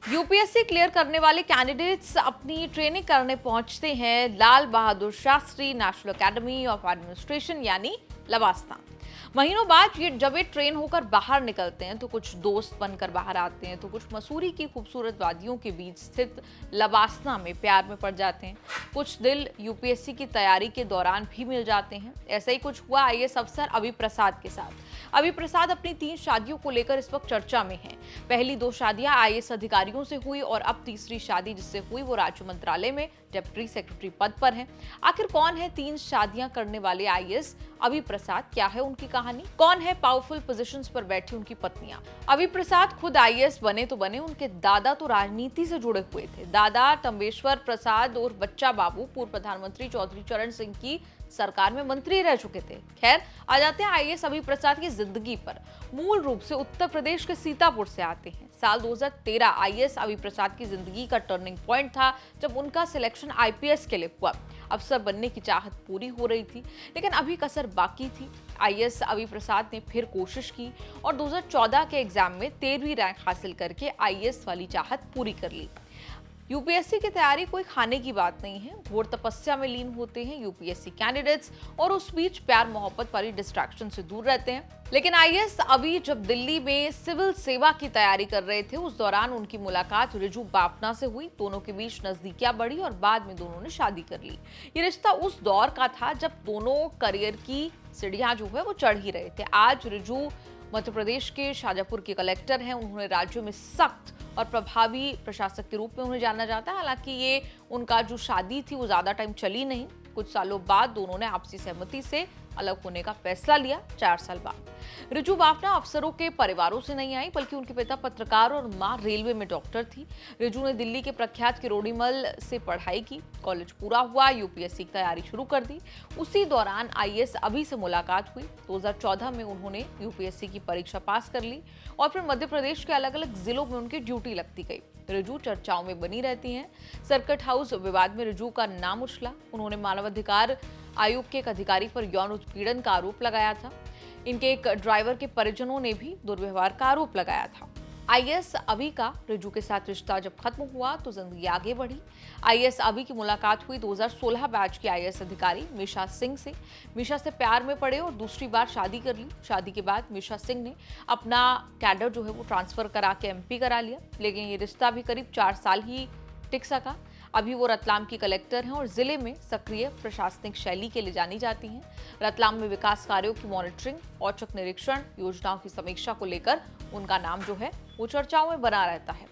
UPSC clear करने वाले candidates अपनी ट्रेनिंग करने पहुंचते हैं Lal Bahadur Shastri national academy of administration यानी लवासना। महीनों बाद जब ये ट्रेन होकर बाहर निकलते हैं तो कुछ दोस्त बनकर बाहर आते हैं, तो कुछ मसूरी की खूबसूरत वादियों के बीच स्थित लवासना में प्यार में पड़ जाते हैं। कुछ दिल यूपीएससी की तैयारी के दौरान भी मिल जाते हैं। ऐसा ही कुछ हुआ आईएएस अफसर अभी प्रसाद के साथ। अभी प्रसाद अपनी 3 शादियों को लेकर इस वक्त चर्चा में हैं। पहली 2 शादियां आईएएस अधिकारियों से हुई और अब तीसरी शादी जिससे हुई वो राज्य मंत्रालय में डिप्टी सेक्रेटरी पद पर है। आखिर कौन है 3 शादियां करने वाले आईएएस अभी प्रसाद? क्या है उनकी कहानी? कौन है पावरफुल पोजीशंस पर बैठी उनकी पत्नियां? अभी प्रसाद खुद आईएएस बने तो बने, उनके दादा तो राजनीति से जुड़े हुए थे। दादा तंबेश्वर प्रसाद और बच्चा बाबू पूर्व प्रधानमंत्री चौधरी चरण सिंह की सरकार में मंत्री रह चुके थे। खैर, आ जाते हैं आईएएस अभी प्रसाद की जिंदगी पर। मूल रूप से उत्तर प्रदेश के सीतापुर से आते हैं। साल 2013 आईएएस अभी प्रसाद की जिंदगी का टर्निंग पॉइंट था, जब उनका सिलेक्शन आईपीएस के लिए हुआ। अफसर बनने की चाहत पूरी हो रही थी, लेकिन अभी कसर बाकी थी। आईएएस अभी प्रसाद ने फिर कोशिश की और 2014 के एग्जाम में 13वीं रैंक हासिल करके आईएएस वाली चाहत पूरी कर ली। यूपीएससी की तैयारी कोई खाने की बात नहीं है। घोर तपस्या में लीन होते हैं यूपीएससी कैंडिडेट्स और उस बीच प्यार मोहब्बत वाली डिस्ट्रैक्शन से दूर रहते हैं। लेकिन आईएएस अभी जब दिल्ली में सिविल सेवा की तैयारी कर रहे थे, उस दौरान उनकी मुलाकात रिजू बापना से हुई। दोनों के बीच नजदीकियां बढ़ी और बाद में दोनों ने शादी कर ली। ये रिश्ता उस दौर का था जब दोनों करियर की सीढ़ियां जो है वो चढ़ ही रहे थे। आज रिजू मध्य प्रदेश के शाजापुर के कलेक्टर हैं। उन्होंने राज्य में सख्त और प्रभावी प्रशासक के रूप में उन्हें जाना जाता है। हालांकि ये उनका जो शादी थी वो ज्यादा टाइम चली नहीं। कुछ सालों बाद दोनों ने आपसी सहमति से अलग होने का फैसला लिया। 4 साल बाद रिजू बापना अफसरों के परिवारों से नहीं आई, बल्कि उनके पिता पत्रकार और मां रेलवे में डॉक्टर थी। रिजू ने दिल्ली के प्रख्यात किरोड़ीमल से पढ़ाई की। कॉलेज पूरा हुआ, यूपीएससी की तैयारी शुरू कर दी। उसी दौरान आईएएस अभी से मुलाकात हुई। 2014 में उन्होंने यूपीएससी की परीक्षा पास कर ली और फिर मध्य प्रदेश के अलग अलग जिलों में उनकी ड्यूटी लगती गई। रिजू चर्चाओं में बनी रहती हैं। सर्किट हाउस विवाद में रिजू का नाम उछला। उन्होंने मानवाधिकार आयोग के एक अधिकारी पर यौन उत्पीड़न का आरोप लगाया था। इनके एक ड्राइवर के परिजनों ने भी दुर्व्यवहार का आरोप लगाया था। आईएएस अभी का रिजू के साथ रिश्ता जब खत्म हुआ तो जिंदगी आगे बढ़ी। आईएएस अभी की मुलाकात हुई 2016 बैच की आईएएस अधिकारी मीशा सिंह से। मीशा से प्यार में पड़े और दूसरी बार शादी कर ली। शादी के बाद मीशा सिंह ने अपना कैडर जो है वो ट्रांसफर करा के एमपी करा लिया, लेकिन ये रिश्ता भी करीब 4 साल ही टिक सका। अभी वो रतलाम की कलेक्टर हैं और जिले में सक्रिय प्रशासनिक शैली के लिए जानी जाती हैं। रतलाम में विकास कार्यों की मॉनिटरिंग, औचक निरीक्षण, योजनाओं की समीक्षा को लेकर उनका नाम जो है वो चर्चाओं में बना रहता है।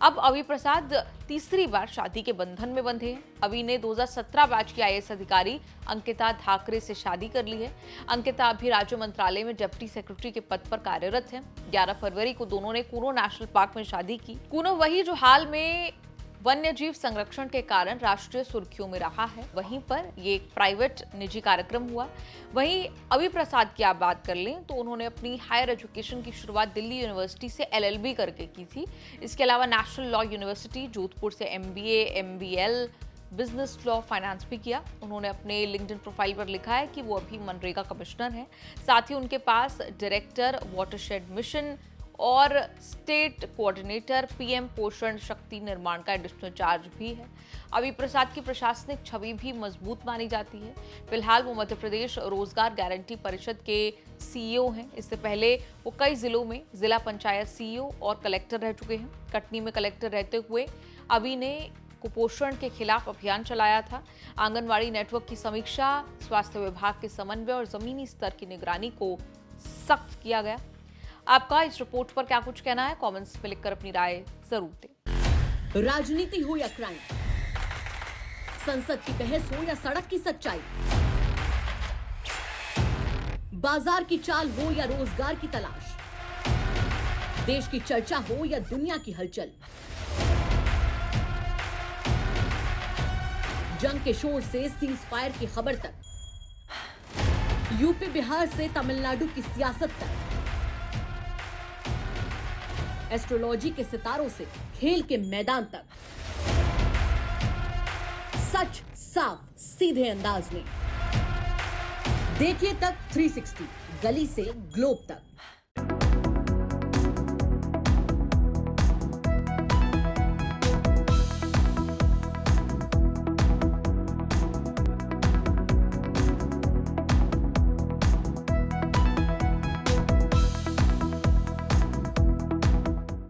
अब अभी प्रसाद तीसरी बार शादी के बंधन में बंधे हैं। अभी ने 2017 बैच की आईएएस अधिकारी अंकिता धाकरे से शादी कर ली है। अंकिता अभी राज्य मंत्रालय में डिप्टी सेक्रेटरी के पद पर कार्यरत है। 11 फरवरी को दोनों ने कूनो नेशनल पार्क में शादी की। कूनो वही जो हाल में वन्य जीव संरक्षण के कारण राष्ट्रीय सुर्खियों में रहा है। वहीं पर ये एक प्राइवेट निजी कार्यक्रम हुआ। वहीं अभी प्रसाद की आप बात कर लें तो उन्होंने अपनी हायर एजुकेशन की शुरुआत दिल्ली यूनिवर्सिटी से एलएलबी करके की थी। इसके अलावा नेशनल लॉ यूनिवर्सिटी जोधपुर से MBA, MBL, business law, finance भी किया। उन्होंने अपने लिंक्डइन प्रोफाइल पर लिखा है कि वो अभी मनरेगा कमिश्नर हैं। साथ ही उनके पास डायरेक्टर वाटरशेड मिशन और स्टेट कोऑर्डिनेटर पीएम पोषण शक्ति निर्माण का एडिशनल चार्ज भी है। अभी प्रसाद की प्रशासनिक छवि भी मजबूत मानी जाती है। फिलहाल वो मध्य प्रदेश रोजगार गारंटी परिषद के सीईओ हैं। इससे पहले वो कई जिलों में जिला पंचायत सीईओ और कलेक्टर रह चुके हैं। कटनी में कलेक्टर रहते हुए अभी ने कुपोषण के खिलाफ अभियान चलाया था। आंगनवाड़ी नेटवर्क की समीक्षा, स्वास्थ्य विभाग के समन्वय और जमीनी स्तर की निगरानी को सख्त किया गया। आपका इस रिपोर्ट पर क्या कुछ कहना है? कमेंट्स में लिखकर अपनी राय जरूर दें। राजनीति हो या क्राइम, संसद की बहस हो या सड़क की सच्चाई, बाजार की चाल हो या रोजगार की तलाश, देश की चर्चा हो या दुनिया की हलचल, जंग के शोर से सीज फायर की खबर तक, यूपी बिहार से तमिलनाडु की सियासत तक, एस्ट्रोलॉजी के सितारों से खेल के मैदान तक, सच साफ सीधे अंदाज में देखिए तक 360, गली से ग्लोब तक।